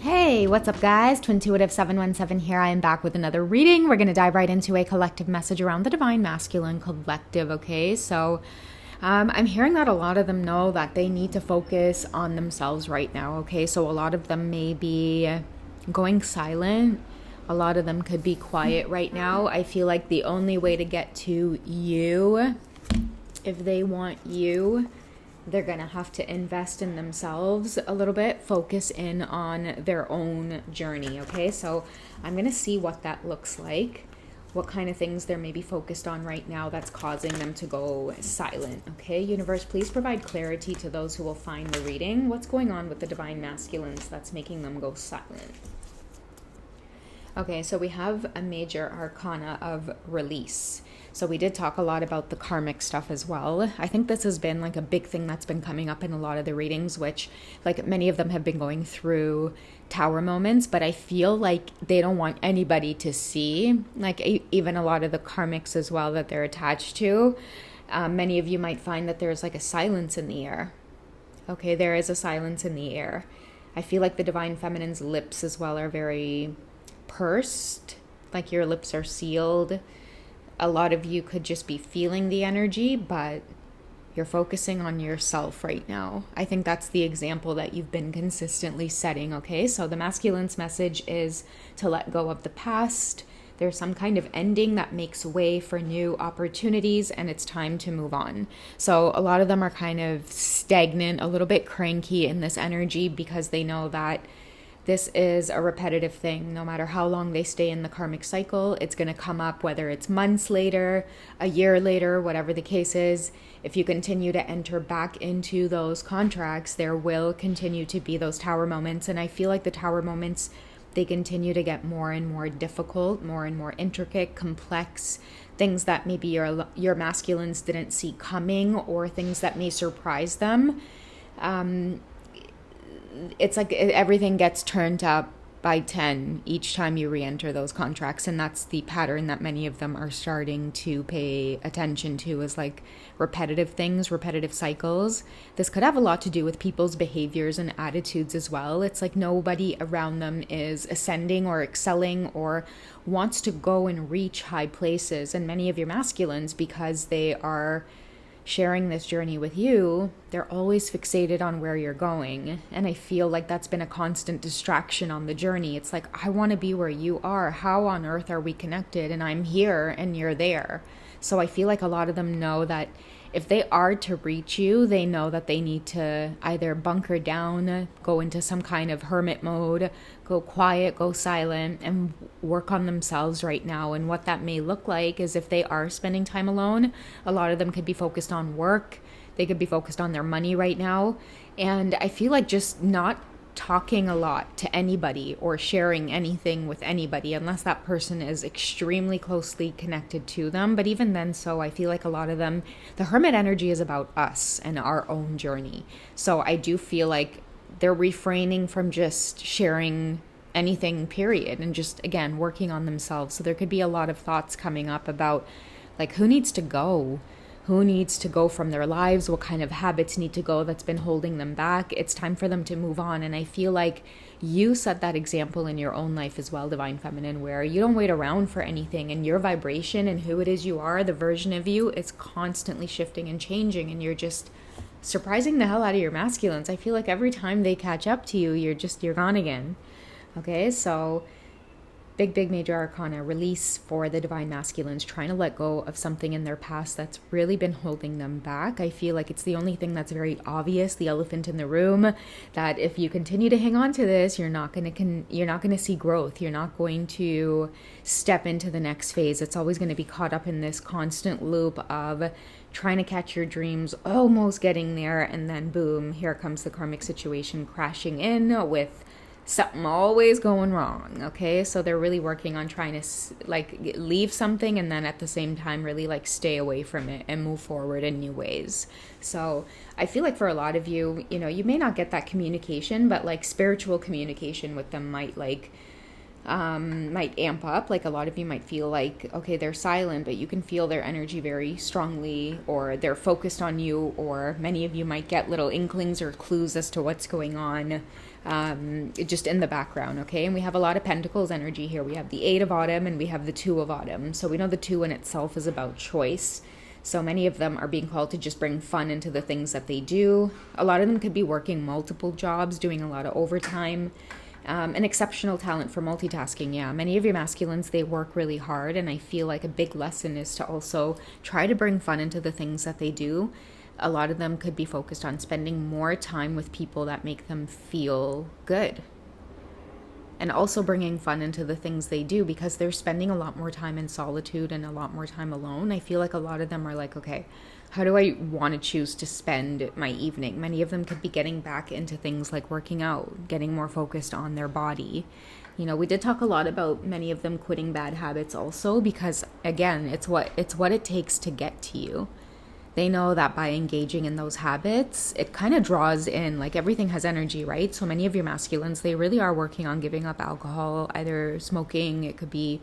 Hey, what's up, guys? Twintuitive717 here. I am back with another reading. We're going to dive right into a collective message around the Divine Masculine Collective, okay? So I'm hearing that a lot of them know that they need to focus on themselves right now, okay? So a lot of them may be going silent. A lot of them could be quiet right now. I feel like the only way to get to you, if they want you, they're going to have to invest in themselves a little bit, focus in on their own journey, okay? So I'm going to see what that looks like, what kind of things they're maybe focused on right now that's causing them to go silent, okay? Universe, please provide clarity to those who will find the reading. What's going on with the Divine Masculines that's making them go silent? Okay, so we have a major arcana of release. So we did talk a lot about the karmic stuff as well. I think this has been like a big thing that's been coming up in a lot of the readings, which like many of them have been going through tower moments, but I feel like they don't want anybody to see, like even a lot of the karmics as well that they're attached to. Many of you might find that there's like a silence in the air. Okay, there is a silence in the air. I feel like the Divine Feminine's lips as well are very pursed, like your lips are sealed. A lot of you could just be feeling the energy, but you're focusing on yourself right now. I think that's the example that you've been consistently setting, okay? So the masculine's message is to let go of the past. There's some kind of ending that makes way for new opportunities, and it's time to move on. So a lot of them are kind of stagnant, a little bit cranky in this energy because they know that this is a repetitive thing. No matter how long they stay in the karmic cycle, it's going to come up, whether it's months later, a year later, whatever the case is. If you continue to enter back into those contracts, there will continue to be those tower moments. And I feel like the tower moments, they continue to get more and more difficult, more and more intricate, complex, things that maybe your masculines didn't see coming, or things that may surprise them. It's like everything gets turned up by 10 each time you re-enter those contracts, and that's the pattern that many of them are starting to pay attention to, is like repetitive things, repetitive cycles. This could have a lot to do with people's behaviors and attitudes as well. It's like nobody around them is ascending or excelling or wants to go and reach high places, and many of your masculines, because they are sharing this journey with you, they're always fixated on where you're going. And I feel like that's been a constant distraction on the journey. It's like, I want to be where you are. How on earth are we connected? And I'm here and you're there. So I feel like a lot of them know that if they are to reach you, they know that they need to either bunker down, go into some kind of hermit mode, go quiet, go silent, and work on themselves right now. And what that may look like is, if they are spending time alone, a lot of them could be focused on work. They could be focused on their money right now. And I feel like just not talking a lot to anybody or sharing anything with anybody unless that person is extremely closely connected to them. But even then, so I feel like a lot of them, the hermit energy is about us and our own journey. So I do feel like they're refraining from just sharing anything, period, and just, again, working on themselves. So there could be a lot of thoughts coming up about like who needs to go from their lives, what kind of habits need to go that's been holding them back. It's time for them to move on. And I feel like you set that example in your own life as well, Divine Feminine, where you don't wait around for anything, and your vibration and who it is you are, the version of you, is constantly shifting and changing, and you're just surprising the hell out of your masculines. I feel like every time they catch up to you, you're gone again. Okay, so big major arcana release for the Divine Masculines, trying to let go of something in their past that's really been holding them back. I feel like it's the only thing that's very obvious, the elephant in the room, that if you continue to hang on to this, you're not going to see growth. You're not going to step into the next phase. It's always going to be caught up in this constant loop of trying to catch your dreams, almost getting there, and then boom, here comes the karmic situation crashing in with something always going wrong. Okay, so they're really working on trying to like leave something, and then at the same time really like stay away from it and move forward in new ways. So I feel like for a lot of you, you may not get that communication, but like spiritual communication with them might like might amp up. Like a lot of you might feel like, okay, they're silent, but you can feel their energy very strongly, or they're focused on you, or many of you might get little inklings or clues as to what's going on just in the background, okay? And we have a lot of Pentacles energy here. We have the 8 of Autumn and we have the 2 of Autumn. So we know the 2 in itself is about choice. So many of them are being called to just bring fun into the things that they do. A lot of them could be working multiple jobs, doing a lot of overtime. An exceptional talent for multitasking. Yeah, many of your masculines, they work really hard, and I feel like a big lesson is to also try to bring fun into the things that they do. A lot of them could be focused on spending more time with people that make them feel good, and also bringing fun into the things they do, because they're spending a lot more time in solitude and a lot more time alone. I feel like a lot of them are like, okay, how do I want to choose to spend my evening? Many of them could be getting back into things like working out, getting more focused on their body. You know, we did talk a lot about many of them quitting bad habits also, because again, it's what it takes to get to you. They know that by engaging in those habits, it kind of draws in, like everything has energy, right? So many of your masculines, they really are working on giving up alcohol, either smoking, it could be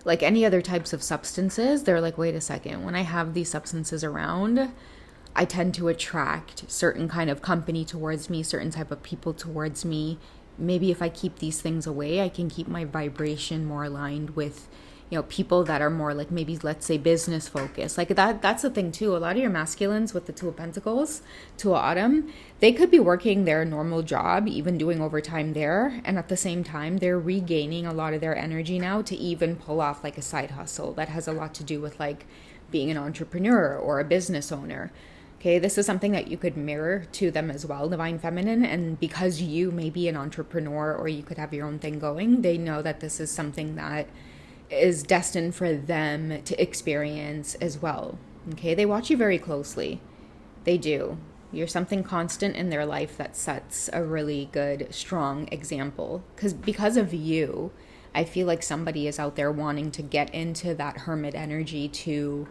like any other types of substances. They're like, wait a second, when I have these substances around, I tend to attract certain kind of company towards me, certain type of people towards me. Maybe if I keep these things away, I can keep my vibration more aligned with, you know, people that are more like, maybe let's say business focused. Like that's the thing too. A lot of your masculines with the 2 of Pentacles, 2 of Autumn, they could be working their normal job, even doing overtime there, and at the same time they're regaining a lot of their energy now to even pull off like a side hustle that has a lot to do with like being an entrepreneur or a business owner. Okay, this is something that you could mirror to them as well, Divine Feminine. And because you may be an entrepreneur or you could have your own thing going, they know that this is something that is destined for them to experience as well. Okay, they watch you very closely. They do. You're something constant in their life that sets a really good, strong example. Because of you, I feel like somebody is out there wanting to get into that hermit energy to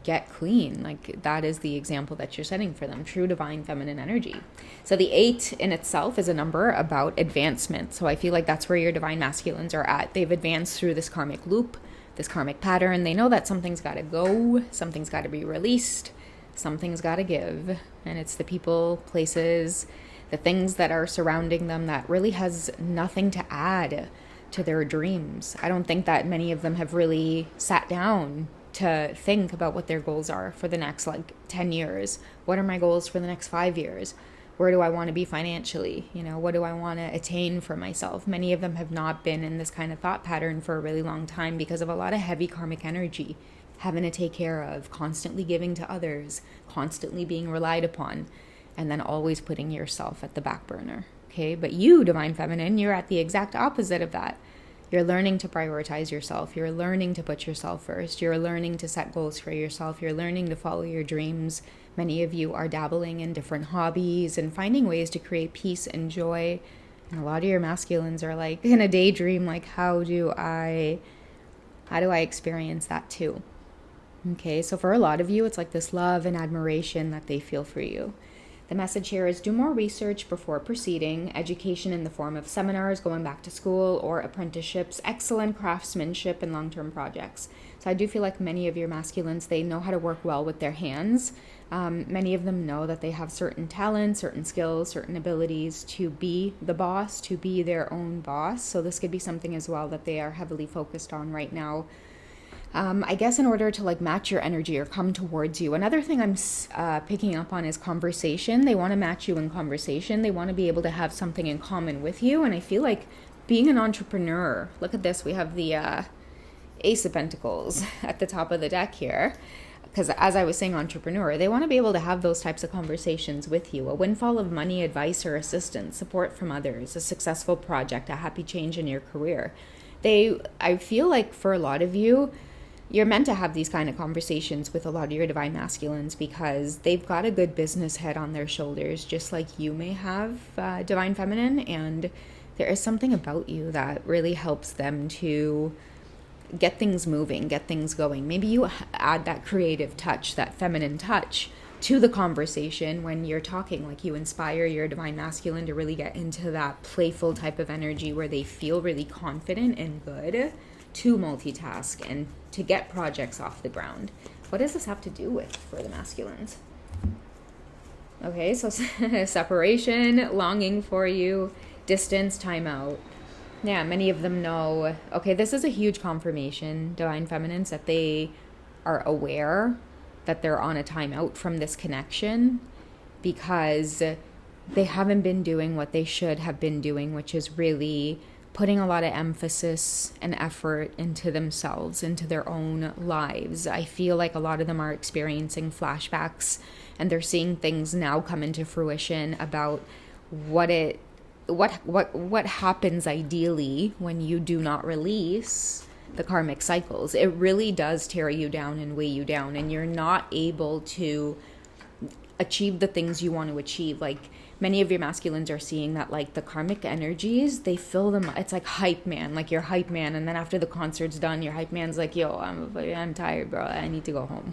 get clean. Like that is the example that you're setting for them. True divine feminine energy. So the 8 in itself is a number about advancement. So I feel like that's where your divine masculines are at. They've advanced through this karmic loop, this karmic pattern. They know that something's got to go, something's got to be released, something's got to give. And it's the people, places, the things that are surrounding them that really has nothing to add to their dreams. I don't think that many of them have really sat down to think about what their goals are for the next 10 years. What are my goals for the next 5 years? Where do I want to be financially? You know, what do I want to attain for myself? Many of them have not been in this kind of thought pattern for a really long time because of a lot of heavy karmic energy, having to take care of, constantly giving to others, constantly being relied upon, and then always putting yourself at the back burner. Okay, but you, divine feminine, you're at the exact opposite of that. You're learning to prioritize yourself. You're learning to put yourself first. You're learning to set goals for yourself. You're learning to follow your dreams. Many of you are dabbling in different hobbies and finding ways to create peace and joy. And a lot of your masculines are like in a daydream, like, how do I experience that too? Okay, so for a lot of you, it's like this love and admiration that they feel for you. The message here is do more research before proceeding, education in the form of seminars, going back to school, or apprenticeships, excellent craftsmanship, and long-term projects. So I do feel like many of your masculines, they know how to work well with their hands. Many of them know that they have certain talents, certain skills, certain abilities to be the boss, to be their own boss. So this could be something as well that they are heavily focused on right now. I guess in order to match your energy or come towards you. Another thing I'm picking up on is conversation. They want to match you in conversation. They want to be able to have something in common with you. And I feel like being an entrepreneur, look at this. We have the Ace of Pentacles at the top of the deck here. Because as I was saying, entrepreneur, they want to be able to have those types of conversations with you. A windfall of money, advice, or assistance, support from others, a successful project, a happy change in your career. I feel like for a lot of you, you're meant to have these kind of conversations with a lot of your divine masculines because they've got a good business head on their shoulders, just like you may have, divine feminine. And there is something about you that really helps them to get things moving, get things going. Maybe you add that creative touch, that feminine touch, to the conversation when you're talking. Like, you inspire your divine masculine to really get into that playful type of energy where they feel really confident and good to multitask and to get projects off the ground. What does this have to do with for the masculines? Okay, so separation, longing for you, distance, time out. Yeah, many of them know, okay, this is a huge confirmation, divine feminines, that they are aware that they're on a timeout from this connection because they haven't been doing what they should have been doing, which is really putting a lot of emphasis and effort into themselves, into their own lives. I feel like a lot of them are experiencing flashbacks and they're seeing things now come into fruition about what happens ideally when you do not release the karmic cycles. It really does tear you down and weigh you down, and you're not able to achieve the things you want to achieve. Like, many of your masculines are seeing that, like, the karmic energies, they fill them. It's like hype man, like you're hype man, and then after the concert's done, your hype man's like, yo, I'm tired, bro, I need to go home.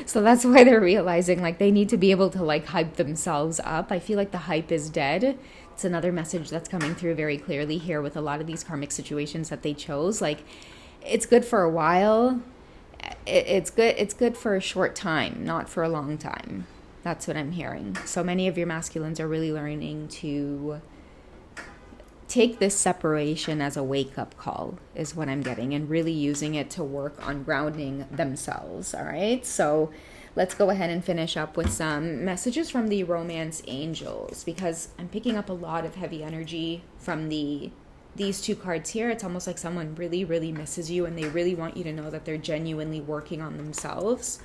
So that's why they're realizing, like, they need to be able to, like, hype themselves up. I feel like the hype is dead. It's another message that's coming through very clearly here with a lot of these karmic situations that they chose. Like, it's good for a while. It's good for a short time, not for a long time. That's what I'm hearing. So many of your masculines are really learning to take this separation as a wake-up call, is what I'm getting, and really using it to work on grounding themselves. All right, so let's go ahead and finish up with some messages from the romance angels, because I'm picking up a lot of heavy energy from these two cards here. It's almost like someone really, really misses you, and they really want you to know that they're genuinely working on themselves.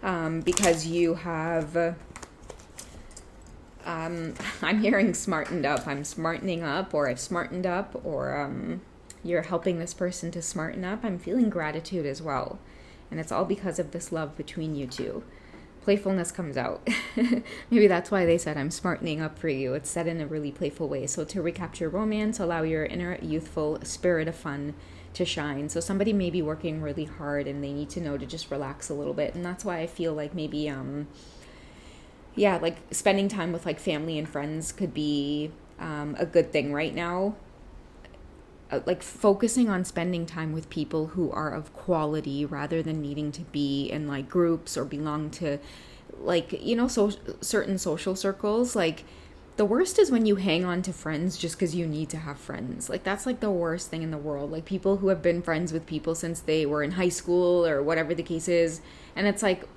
Because you have, I'm hearing smartened up. I'm smartening up, or I've smartened up, or you're helping this person to smarten up. I'm feeling gratitude as well. And it's all because of this love between you two. Playfulness comes out. Maybe that's why they said I'm smartening up for you. It's said in a really playful way. So to recapture romance, allow your inner youthful spirit of fun to shine. So somebody may be working really hard and they need to know to just relax a little bit. And that's why I feel like maybe, like spending time with like family and friends could be a good thing right now. Like focusing on spending time with people who are of quality rather than needing to be in like groups or belong to like, certain social circles. Like, the worst is when you hang on to friends just because you need to have friends. Like, that's like the worst thing in the world. Like, people who have been friends with people since they were in high school or whatever the case is. And it's like,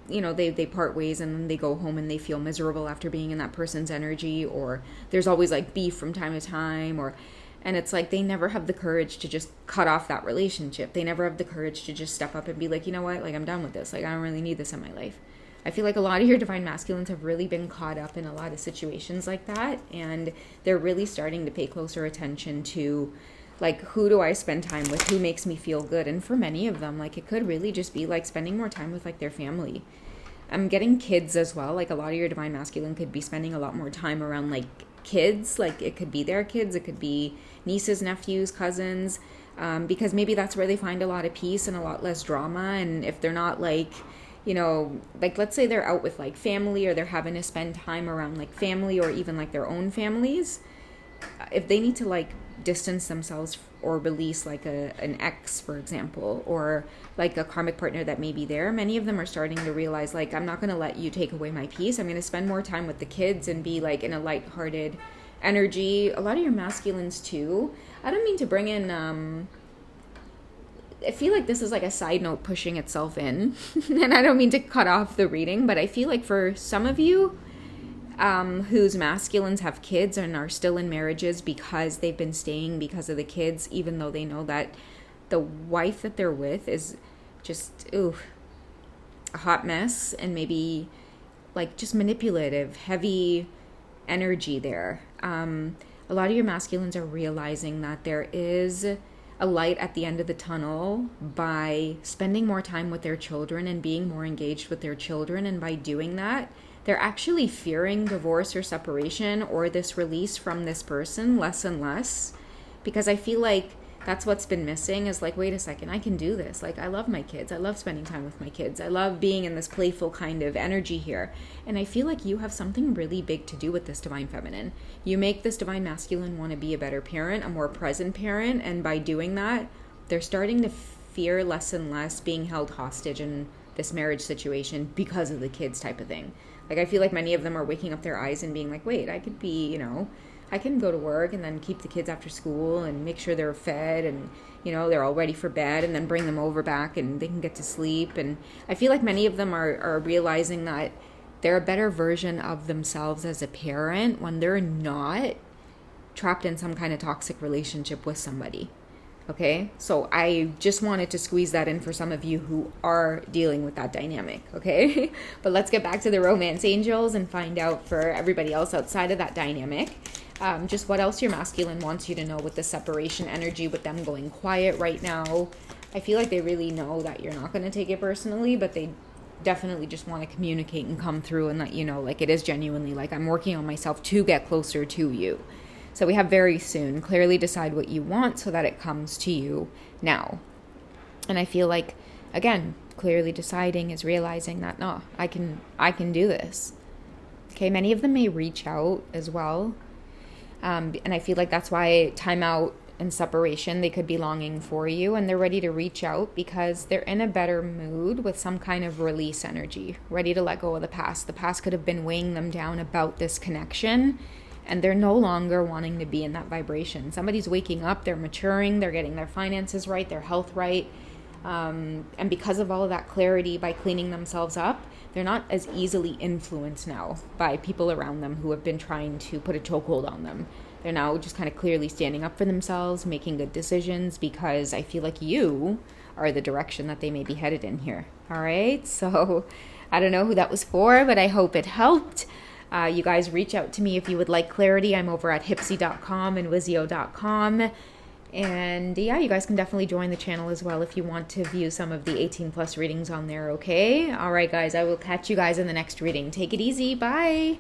they part ways and then they go home and they feel miserable after being in that person's energy, or there's always like beef from time to time, and it's like they never have the courage to just cut off that relationship. They never have the courage to just step up and be like, you know what, like, I'm done with this. Like, I don't really need this in my life. I feel like a lot of your divine masculines have really been caught up in a lot of situations like that, and they're really starting to pay closer attention to, like, who do I spend time with? Who makes me feel good? And for many of them, like, it could really just be, like, spending more time with, like, their family. I'm getting kids as well. Like, a lot of your divine masculine could be spending a lot more time around, like, kids. Like, it could be their kids. It could be nieces, nephews, cousins, because maybe that's where they find a lot of peace and a lot less drama. And if they're not, like, like, let's say they're out with like family, or they're having to spend time around like family or even like their own families, if they need to like distance themselves or release like an ex, for example, or like a karmic partner that may be there, many of them are starting to realize, like, I'm not going to let you take away my peace. I'm going to spend more time with the kids and be like in a lighthearted energy. A lot of your masculines too. I don't mean to bring in I feel like this is like a side note pushing itself in, and I don't mean to cut off the reading, but I feel like for some of you whose masculines have kids and are still in marriages because they've been staying because of the kids, even though they know that the wife that they're with is just, a hot mess, and maybe like just manipulative, heavy energy there. A lot of your masculines are realizing that there is a light at the end of the tunnel by spending more time with their children and being more engaged with their children. And by doing that, they're actually fearing divorce or separation or this release from this person less and less, because I feel like That's what's been missing, is like, wait a second, I can do this. Like, I love my kids. I love spending time with my kids. I love being in this playful kind of energy here. And I feel like you have something really big to do with this divine feminine. You make this divine masculine want to be a better parent, a more present parent. And by doing that, they're starting to fear less and less being held hostage in this marriage situation because of the kids type of thing. Like, I feel like many of them are waking up their eyes and being like, wait, I could be, I can go to work and then keep the kids after school and make sure they're fed and, they're all ready for bed, and then bring them over back and they can get to sleep. And I feel like many of them are realizing that they're a better version of themselves as a parent when they're not trapped in some kind of toxic relationship with somebody. Okay, so I just wanted to squeeze that in for some of you who are dealing with that dynamic, okay? But let's get back to the romance angels and find out for everybody else outside of that dynamic, just what else your masculine wants you to know with the separation energy, with them going quiet right now. I feel like they really know that you're not going to take it personally, but they definitely just want to communicate and come through and let you know, like, it is genuinely like, I'm working on myself to get closer to you. So we have very soon. Clearly decide what you want so that it comes to you now. And I feel like, again, clearly deciding is realizing that, no, I can do this. Okay, many of them may reach out as well. And I feel like that's why timeout and separation, they could be longing for you, and they're ready to reach out because they're in a better mood with some kind of release energy, ready to let go of the past. The past could have been weighing them down about this connection, and they're no longer wanting to be in that vibration. Somebody's waking up, they're maturing, they're getting their finances right, their health right. And because of all of that clarity, by cleaning themselves up, they're not as easily influenced now by people around them who have been trying to put a chokehold on them. They're now just kind of clearly standing up for themselves, making good decisions, because I feel like you are the direction that they may be headed in here. All right? So I don't know who that was for, but I hope it helped. You guys reach out to me if you would like clarity. I'm over at hipsy.com and wizio.com. And yeah, you guys can definitely join the channel as well if you want to view some of the 18 plus readings on there, okay? All right, guys, I will catch you guys in the next reading. Take it easy. Bye.